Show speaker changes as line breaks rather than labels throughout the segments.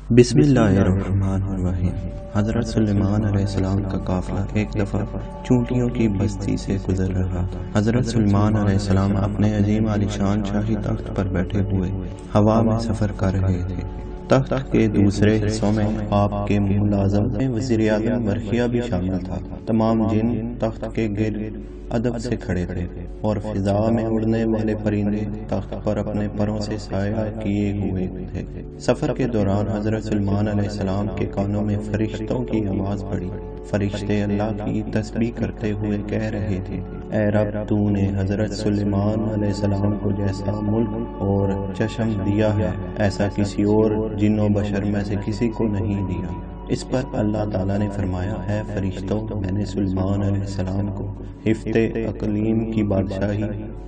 بسم اللہ الرحمن الرحیم۔ حضرت سلیمان علیہ السلام کا قافلہ ایک دفعہ چونٹیوں کی بستی سے گزر رہا تھا۔ حضرت سلیمان علیہ السلام اپنے عظیم عالیشان شاہی تخت پر بیٹھے ہوئے ہوا میں سفر کر رہے تھے۔ تخت کے دوسرے حصوں میں آپ کے ملازم وزیر اعظم برقیہ بھی شامل تھا۔ تمام جن تخت کے گرد ادب سے کھڑے تھے اور فضا میں اڑنے والے پرندے تخت پر اپنے پروں سے سایہ کیے ہوئے تھے۔ سفر کے دوران حضرت سلیمان علیہ السلام کے کانوں میں فرشتوں کی آواز پڑی۔ فرشتے اللہ کی تسبیح کرتے ہوئے کہہ رہے تھے، اے رب، تو نے حضرت سلیمان علیہ السلام کو جیسا ملک اور چشم دیا ہے، ایسا کسی اور جن و بشر میں سے کسی کو نہیں دیا۔ اس پر اللہ تعالیٰ نے فرمایا، اے فرشتوں، میں نے سلیمان علیہ السلام کو ہفت اقلیم کی بادشاہی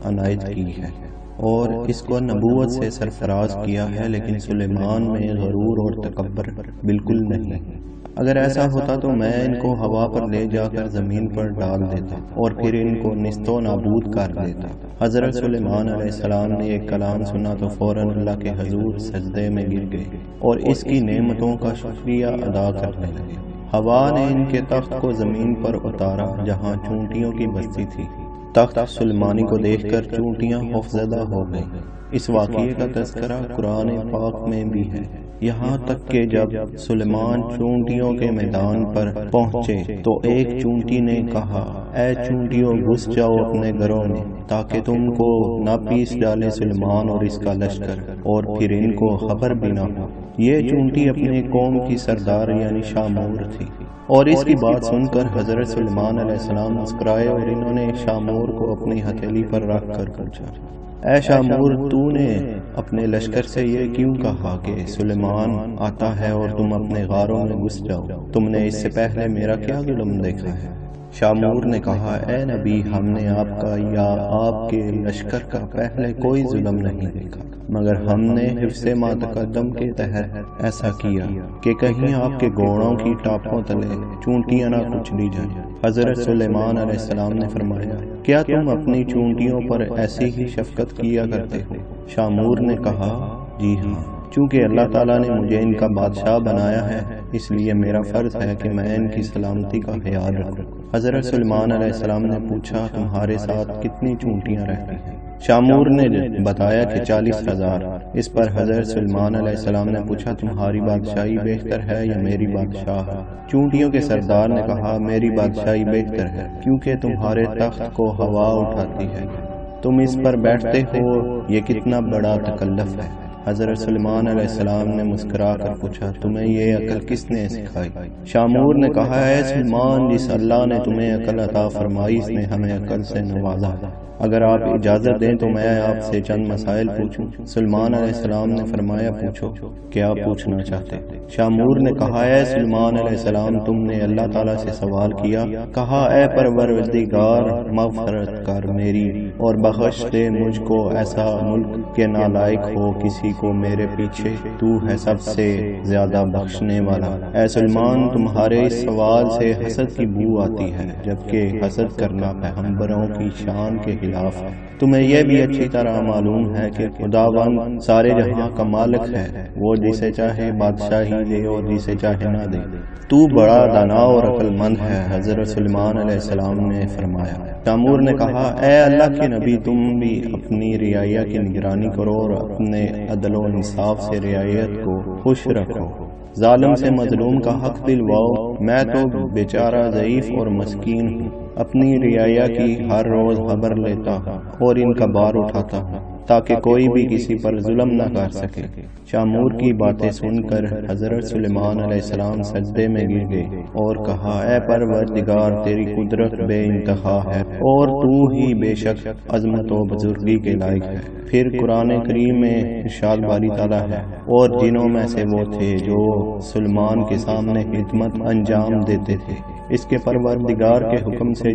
عنایت کی ہے اور اس کو نبوت سے سرفراز کیا ہے، لیکن سلیمان میں غرور اور تکبر بالکل نہیں۔ اگر ایسا ہوتا تو میں ان کو ہوا پر لے جا کر زمین پر ڈال دیتا اور پھر ان کو نیست و نابود کر دیتا۔ حضرت سلیمان علیہ السلام نے ایک کلام سنا تو فوراً اللہ کے حضور سجدے میں گر گئے اور اس کی نعمتوں کا شکریہ ادا کرنے لگے۔ ہوا نے ان کے تخت کو زمین پر اتارا جہاں چونٹیوں کی بستی تھی۔ تخت سلیمانی کو دیکھ کر چونٹیاں خوفزدہ ہو گئیں۔ اس واقعے کا تذکرہ قرآن پاک میں بھی ہے، یہاں تک کہ جب سلیمان چونٹیوں کے میدان پر پہنچے تو ایک چونٹی نے کہا، اے چونٹیوں، گھس جاؤ اپنے گھروں میں تاکہ تم کو نہ پیس ڈالے سلیمان اور اس کا لشکر اور پھر ان کو خبر بھی نہ ہو۔ یہ چونٹی اپنے قوم کی سردار یعنی شامور تھی، اور اس کی بات سن کر حضرت سلیمان علیہ السلام مسکرائے اور انہوں نے شامور کو اپنی ہتھیلی پر رکھ کر پوچھا، اے شامور، تو نے اپنے لشکر سے یہ کیوں کہا کہ سلیمان آتا ہے اور تم اپنے غاروں میں گھس جاؤ؟ تم نے اس سے پہلے میرا کیا ظلم دیکھا ہے؟ شامور نے کہا، اے نبی، ہم نے آپ کا یا آپ کے لشکر کا پہلے کوئی ظلم نہیں دیکھا، مگر ہم نے حفظ ما تقدم کے تحت ایسا کیا کہ کہیں آپ کے گھوڑوں کی ٹاپوں تلے چونٹیاں نہ کچلی جائیں۔ حضرت سلیمان علیہ السلام نے فرمایا، کیا تم اپنی چونٹیوں پر ایسی ہی شفقت کیا کرتے ہو؟ شامور نے کہا، جی ہاں، چونکہ اللہ تعالیٰ نے مجھے ان کا بادشاہ بنایا ہے، اس لیے میرا فرض ہے کہ میں ان کی سلامتی کا خیال رکھوں۔ حضرت سلیمان علیہ السلام نے پوچھا، تمہارے ساتھ کتنی چونٹیاں رہتی ہیں؟ شامور نے بتایا کہ 40,000۔ اس پر حضرت سلیمان علیہ السلام نے پوچھا، تمہاری بادشاہی بہتر ہے یا میری بادشاہ؟ چونٹیوں کے سردار نے کہا، میری بادشاہی بہتر ہے، کیونکہ تمہارے تخت کو ہوا اٹھاتی ہے، تم اس پر بیٹھتے ہو، یہ کتنا بڑا تکلف ہے۔ حضرت سلیمان علیہ السلام نے مسکرا کر پوچھا، تمہیں یہ عقل کس نے سکھائی؟ شامور نے کہا، اے سلیمان، جس اللہ نے تمہیں عقل عطا فرمائی اس نے ہمیں عقل سے نوازا۔ اگر آپ اجازت دیں تو میں آپ سے چند مسائل پوچھوں؟ سلیمان علیہ السلام نے فرمایا، پوچھو، کیا پوچھنا چاہتے؟ شامور نے کہا، اے سلیمان علیہ السلام، تم نے اللہ تعالیٰ سے سوال کیا، کہا، اے پروردگار، مغفرت کر میری اور بخش دے مجھ کو ایسا ملک کہ نالائق ہو کسی کو میرے پیچھے، تو ہے سب سے زیادہ بخشنے والا۔ اے سلیمان، تمہارے اس سوال سے حسد کی بو آتی ہے، جبکہ حسد کرنا پیغمبروں کی شان کے خلاف ہے۔ تمہیں یہ بھی اچھی طرح معلوم ہے کہ خداوند سارے جہاں کا مالک ہے، وہ جسے چاہے بادشاہی دے اور جسے چاہے نہ دے۔ تو بڑا دانا اور عقل مند ہے، حضرت سلیمان علیہ السلام نے فرمایا۔ شامور نے کہا، اے اللہ کے نبی، تم بھی اپنی رعایا کی نگرانی کرو اور اپنے عدل و انصاف سے رعایت کو خوش رکھو، ظالم سے مظلوم کا حق دلواؤ۔ میں تو بیچارہ ضعیف اور مسکین ہوں، اپنی رعایا کی ہر روز خبر لیتا ہوں اور ان کا بار اٹھاتا ہوں تاکہ کوئی بھی کسی پر ظلم نہ کر سکے۔ شامور کی باتیں سن کر حضرت سلیمان علیہ السلام سجدے میں گر گئے اور کہا، اے پروردگار، تیری قدرت بے انتہا ہے اور تو ہی بے شک عظمت و بزرگی کے لائق ہے۔ پھر قرآن کریم میں ارشاد باری تعالیٰ ہے، اور جنوں میں سے وہ تھے جو سلیمان کے سامنے خدمت انجام دیتے تھے اس کے پروردگار کے حکم سے،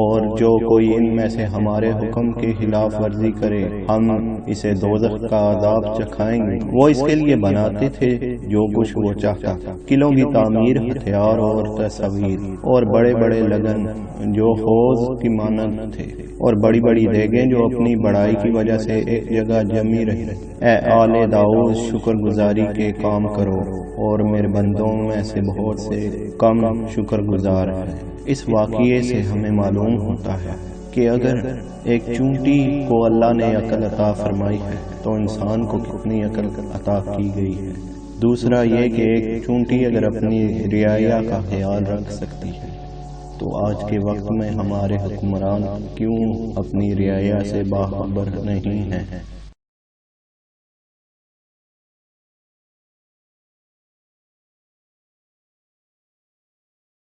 اور جو کوئی ان میں سے ہمارے حکم کی خلاف ورزی کرے ہم اسے دوزخ کا عذاب چکھائیں گے، وہ اس اس کے لیے بناتے تھے جو کچھ وہ چاہتا تھا، قلعوں کی تعمیر، ہتھیار اور تصویر، اور بڑے بڑے لگن جو حوض کی مانند تھے، اور بڑی بڑی دیگیں جو اپنی بڑائی کی وجہ سے ایک جگہ جمی رہی۔ اے آل داؤد، شکر گزاری کے کام کرو، اور میرے بندوں میں سے بہت سے کم شکر گزار ہیں۔ اس واقعے سے ہمیں معلوم ہوتا ہے کہ اگر ایک چونٹی کو اللہ نے عقل عطا فرمائی ہے تو انسان کو کتنی عقل عطا کی گئی ہے۔ دوسرا یہ کہ ایک چونٹی اگر اپنی رعایا کا خیال رکھ سکتی ہے تو آج کے وقت میں ہمارے حکمران کیوں اپنی رعایا سے باخبر نہیں ہیں؟